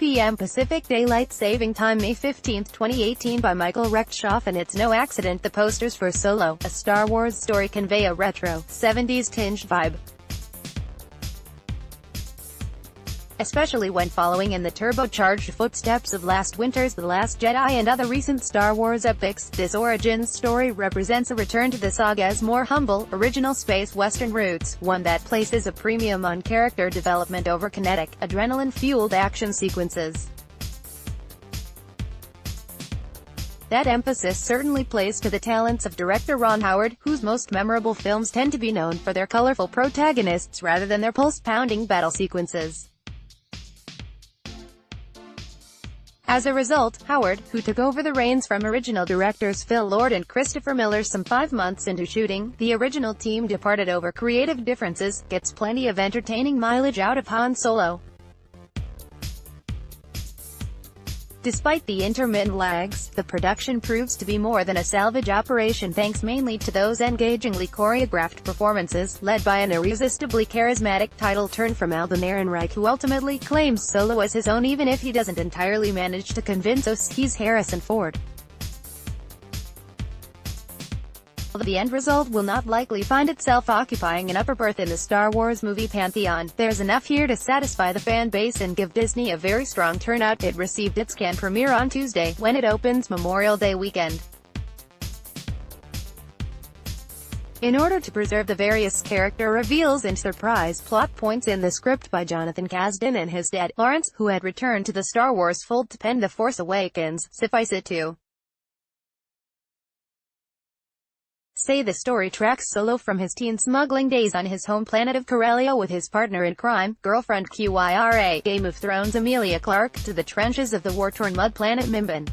p.m. Pacific Daylight Saving Time, May 15, 2018 by Michael Rechtshoff. And it's no accident the posters for Solo, a Star Wars story convey a retro, 70s tinged vibe. Especially when following in the turbocharged footsteps of last winter's The Last Jedi and other recent Star Wars epics, this Origins story represents a return to the saga's more humble, original space western roots, one that places a premium on character development over kinetic, adrenaline-fueled action sequences. That emphasis certainly plays to the talents of director Ron Howard, whose most memorable films tend to be known for their colorful protagonists rather than their pulse-pounding battle sequences. As a result, Howard, who took over the reins from original directors Phil Lord and Christopher Miller some 5 months into shooting, the original team departed over creative differences, gets plenty of entertaining mileage out of Han Solo. Despite the intermittent lags, the production proves to be more than a salvage operation thanks mainly to those engagingly choreographed performances, led by an irresistibly charismatic title turn from Alden Ehrenreich, who ultimately claims Solo as his own even if he doesn't entirely manage to convince us he's Harrison Ford. The end result will not likely find itself occupying an upper berth in the Star Wars movie pantheon. There's enough here to satisfy the fan base and give Disney a very strong turnout. It received its Cannes premiere on Tuesday, when it opens Memorial Day weekend. In order to preserve the various character reveals and surprise plot points in the script by Jonathan Kasdan and his dad, Lawrence, who had returned to the Star Wars fold to pen The Force Awakens, suffice it to say the story tracks Solo from his teen smuggling days on his home planet of Corellia with his partner in crime, girlfriend Kyra, Game of Thrones Emilia Clarke, to the trenches of the war-torn mud planet Mimban.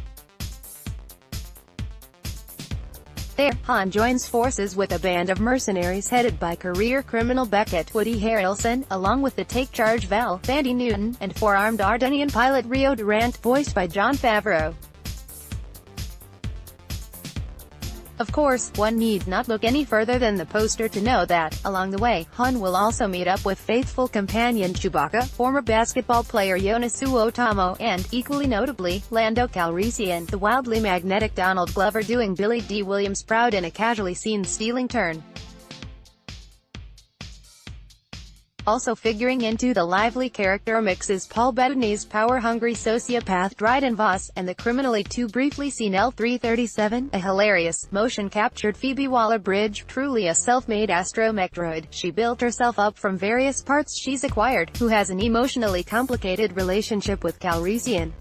There, Han joins forces with a band of mercenaries headed by career criminal Beckett Woody Harrelson, along with the Take Charge Val, Thandie Newton, and four-armed Ardennian pilot Rio Durant, voiced by Jon Favreau. Of course, one need not look any further than the poster to know that, along the way, Han will also meet up with faithful companion Chewbacca, former basketball player Yonosuke Otamo, and, equally notably, Lando Calrissian, the wildly magnetic Donald Glover doing Billy D. Williams proud in a casually seen stealing turn. Also figuring into the lively character mix is Paul Bettany's power-hungry sociopath Dryden Voss, and the criminally too briefly seen L-337, a hilarious, motion-captured Phoebe Waller-Bridge, truly a self-made astromech droid. She built herself up from various parts she's acquired, who has an emotionally complicated relationship with Calrissian.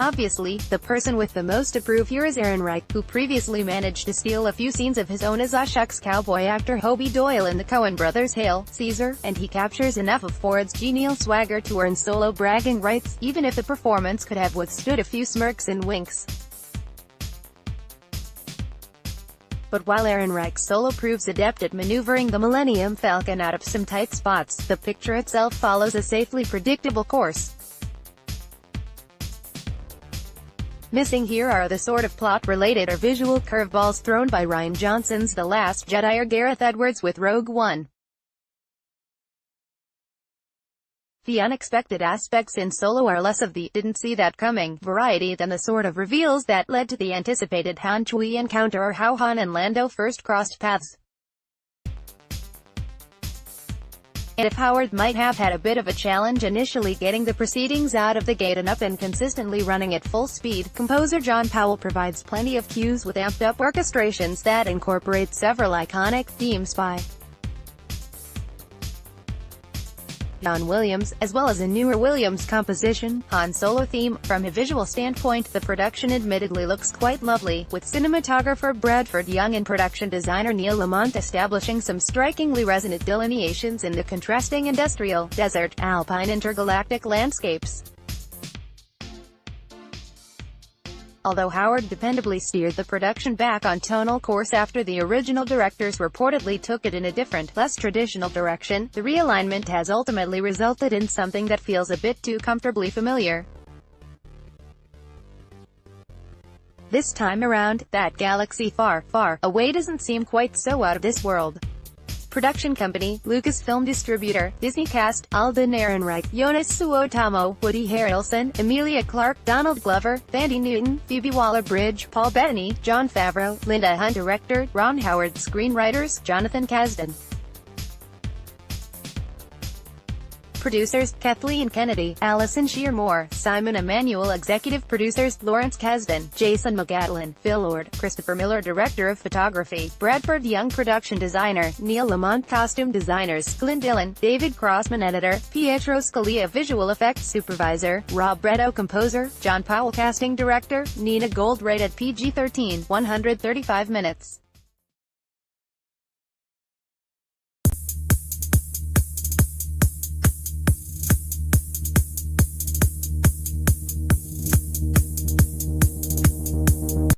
Obviously, the person with the most to prove here is Ehrenreich, who previously managed to steal a few scenes of his own as Ashok's cowboy actor Hobie Doyle in the Coen brothers' Hail, Caesar, and he captures enough of Ford's genial swagger to earn Solo bragging rights, even if the performance could have withstood a few smirks and winks. But while Ehrenreich's Solo proves adept at maneuvering the Millennium Falcon out of some tight spots, the picture itself follows a safely predictable course. Missing here are the sort of plot-related or visual curveballs thrown by Rian Johnson's The Last Jedi or Gareth Edwards with Rogue One. The unexpected aspects in Solo are less of the "didn't see that coming" variety than the sort of reveals that led to the anticipated Han-Chewie encounter or how Han and Lando first crossed paths. And if Howard might have had a bit of a challenge initially getting the proceedings out of the gate and up and consistently running at full speed, composer John Powell provides plenty of cues with amped-up orchestrations that incorporate several iconic themes by John Williams, as well as a newer Williams composition, Han Solo theme. From a visual standpoint, the production admittedly looks quite lovely, with cinematographer Bradford Young and production designer Neil Lamont establishing some strikingly resonant delineations in the contrasting industrial, desert, alpine intergalactic landscapes. Although Howard dependably steered the production back on tonal course after the original directors reportedly took it in a different, less traditional direction, the realignment has ultimately resulted in something that feels a bit too comfortably familiar. This time around, that galaxy far, far away doesn't seem quite so out of this world. Production company, Lucasfilm Distributor, Disney Cast, Alden Ehrenreich, Jonas Suotamo, Woody Harrelson, Emilia Clarke, Donald Glover, Thandie Newton, Phoebe Waller-Bridge, Paul Bettany, Jon Favreau, Linda Hunt. Director, Ron Howard. Screenwriters, Jonathan Kasdan. Producers, Kathleen Kennedy, Allison Shearmore, Simon Emanuel. Executive producers, Lawrence Kasdan, Jason McGatlin, Phil Lord, Christopher Miller. Director of photography, Bradford Young. Production designer, Neil Lamont. Costume designers, Glenn Dillon, David Crossman. Editor, Pietro Scalia. Visual effects supervisor, Rob Bretto. Composer, John Powell. Casting director, Nina Gold. Rated PG-13, 135 minutes.